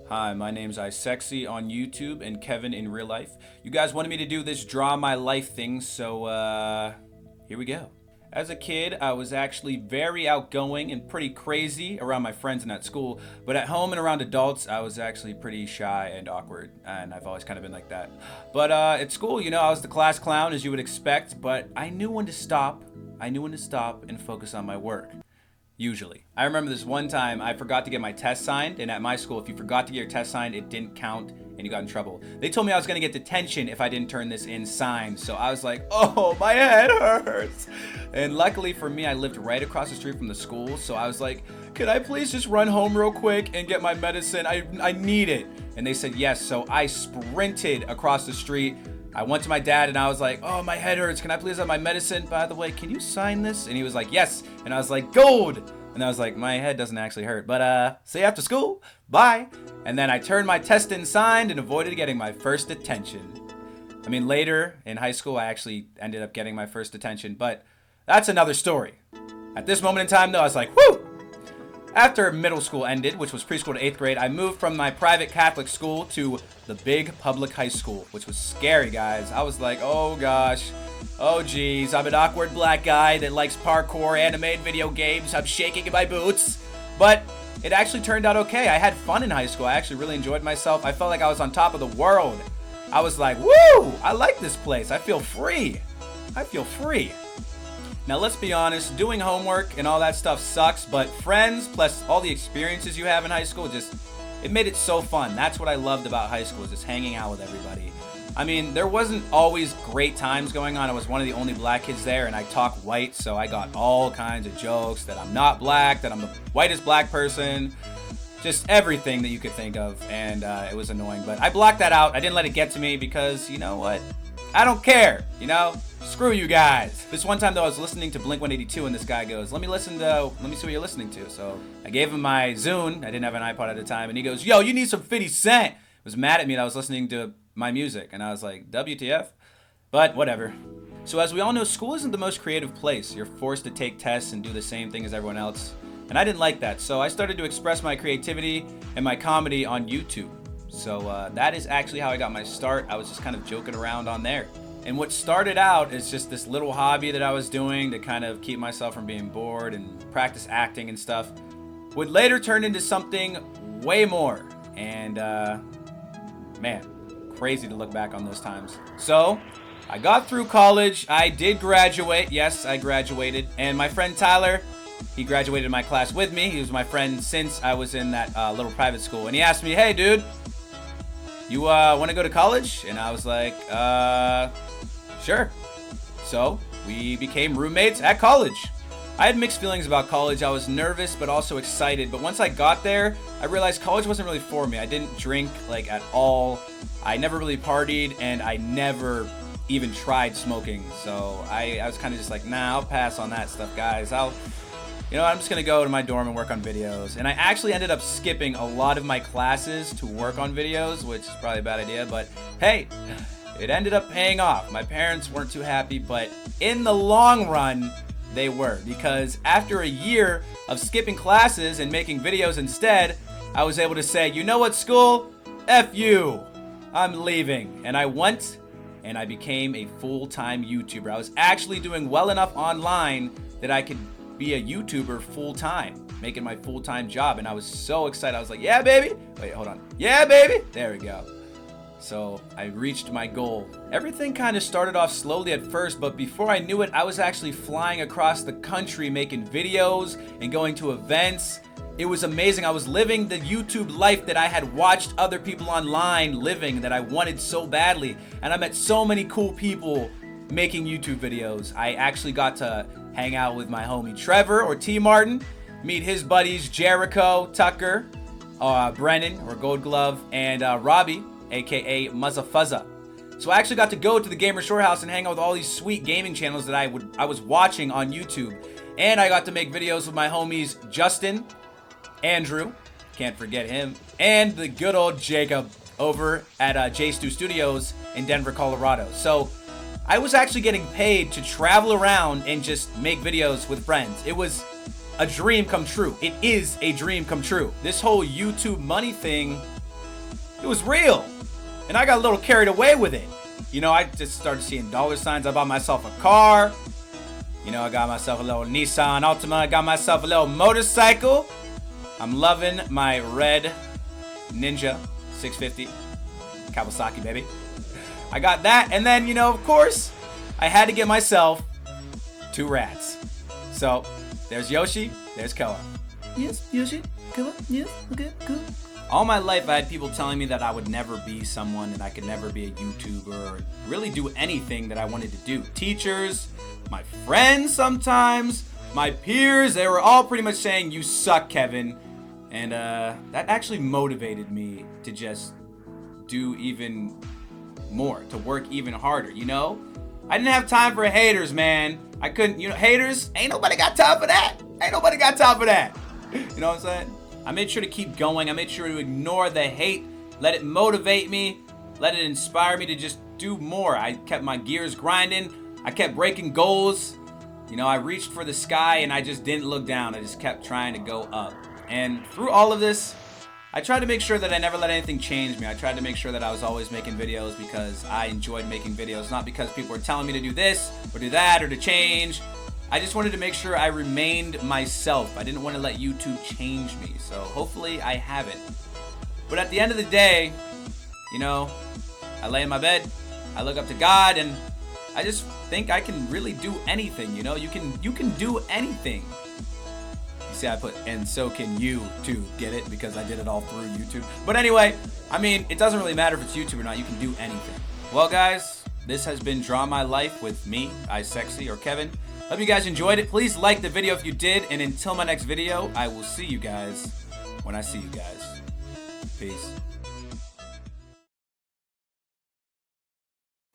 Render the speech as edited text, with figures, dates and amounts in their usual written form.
Hi, my name's iSekC on YouTube and Kevin in real life. You guys wanted me to do this draw my life thing, so here we go. As a kid, I was actually very outgoing and pretty crazy around my friends and at school, but at home and around adults, I was actually pretty shy and awkward, and I've always kind of been like that. But at school, you know, I was the class clown, as you would expect, but I knew when to stop. I knew when to stop and focus on my work. Usually. I remember this one time I forgot to get my test signed, and at my school, if you forgot to get your test signed, it didn't count and you got in trouble. They told me I was gonna get detention if I didn't turn this in signed, so I was like, oh, my head hurts. And luckily for me, I lived right across the street from the school, so I was like, could I please just run home real quick and get my medicine? I need it. And they said yes, so I sprinted across the street. I went to my dad and I was like, oh, my head hurts. Can I please have my medicine? By the way, can you sign this? And he was like, yes. And I was like, gold. And I was like, my head doesn't actually hurt. But see you after school. Bye. And then I turned my test in signed and avoided getting my first detention. I mean, later in high school, I actually ended up getting my first detention. But that's another story. At this moment in time, though, I was like, whoo! After middle school ended, which was preschool to 8th grade, I moved from my private Catholic school to the big public high school, which was scary, guys. I was like, oh gosh, oh geez, I'm an awkward black guy that likes parkour, animated video games, I'm shaking in my boots. But it actually turned out okay. I had fun in high school. I actually really enjoyed myself. I felt like I was on top of the world. I was like, woo, I like this place. I feel free. I feel free. Now, let's be honest, doing homework and all that stuff sucks, but friends plus all the experiences you have in high school, it made it so fun. That's what I loved about high school, just hanging out with everybody. I mean, there wasn't always great times going on. I was one of the only black kids there, and I talk white, so I got all kinds of jokes that I'm not black, that I'm the whitest black person, just everything that you could think of, and it was annoying. But I blocked that out. I didn't let it get to me because, you know what? I don't care, you know? Screw you guys. This one time, though, I was listening to Blink-182, and this guy goes, let me see what you're listening to. So I gave him my Zune. I didn't have an iPod at the time, and he goes, yo, you need some 50 Cent. He was mad at me that I was listening to my music, and I was like, WTF? But whatever. So as we all know, school isn't the most creative place. You're forced to take tests and do the same thing as everyone else. And I didn't like that, so I started to express my creativity and my comedy on YouTube. So that is actually how I got my start. I was just kind of joking around on there. And what started out as just this little hobby that I was doing to kind of keep myself from being bored and practice acting and stuff would later turn into something way more. And man, crazy to look back on those times. So I got through college. I did graduate. Yes, I graduated. And my friend Tyler, he graduated in my class with me. He was my friend since I was in that little private school. And he asked me, hey, dude, you want to go to college? And I was like, sure. So we became roommates at college. I had mixed feelings about college. I was nervous, but also excited. But once I got there, I realized college wasn't really for me. I didn't drink like at all. I never really partied, and I never even tried smoking. So I was kind of just like, nah, I'll pass on that stuff, guys. You know, I'm just going to go to my dorm and work on videos. And I actually ended up skipping a lot of my classes to work on videos, which is probably a bad idea, but hey, it ended up paying off. My parents weren't too happy, but in the long run, they were. Because after a year of skipping classes and making videos instead, I was able to say, you know what, school? F you. I'm leaving. And I went and I became a full-time YouTuber. I was actually doing well enough online that I could be a YouTuber full-time, making my full-time job, and I was so excited. I was like, yeah, baby. Wait, hold on. Yeah, baby. There we go. So I reached my goal. Everything kind of started off slowly at first, but before I knew it, I was actually flying across the country making videos and going to events. It was amazing. I was living the YouTube life that I had watched other people online living that I wanted so badly, and I met so many cool people making YouTube videos. I actually got to hang out with my homie Trevor, or T Martin, meet his buddies Jericho, Tucker, Brennan, or Gold Glove, and Robbie, aka Muzza Fuzza. So I actually got to go to the Gamer Shore House and hang out with all these sweet gaming channels that I was watching on YouTube. And I got to make videos with my homies Justin, Andrew, can't forget him, and the good old Jacob over at J Stu Studios in Denver, Colorado. So I was actually getting paid to travel around and just make videos with friends. It was a dream come true. It is a dream come true. This whole YouTube money thing It was real. And I got a little carried away with it. You know, I just started seeing dollar signs. I bought myself a car. You know, I got myself a little Nissan Altima. I got myself a little motorcycle. I'm loving my red Ninja 650. Kawasaki, baby. I got that. And then, you know, of course, I had to get myself 2 rats. So, there's Yoshi, there's Koa. Yes, Yoshi, Koa, yes, okay, cool. All my life, I had people telling me that I would never be someone and I could never be a YouTuber or really do anything that I wanted to do. Teachers, my friends sometimes, my peers, they were all pretty much saying, you suck, Kevin. And that actually motivated me to just do even more, to work even harder, you know? I didn't have time for haters, man. I couldn't, you know, haters, ain't nobody got time for that. Ain't nobody got time for that. You know what I'm saying? I made sure to keep going. I made sure to ignore the hate, let it motivate me, let it inspire me to just do more. I kept my gears grinding. I kept breaking goals. You know, I reached for the sky and I just didn't look down. I just kept trying to go up. And through all of this, I tried to make sure that I never let anything change me. I tried to make sure that I was always making videos because I enjoyed making videos, not because people were telling me to do this or do that or to change. I just wanted to make sure I remained myself. I didn't want to let YouTube change me. So hopefully I haven't. But at the end of the day, you know, I lay in my bed, I look up to God, and I just think I can really do anything, you know? You can do anything. You see, I put, and so can you too, get it? Because I did it all through YouTube. But anyway, I mean, it doesn't really matter if it's YouTube or not. You can do anything. Well, guys, this has been Draw My Life with me, iSekC, or Kevin. Hope you guys enjoyed it. Please like the video if you did. And until my next video, I will see you guys when I see you guys. Peace.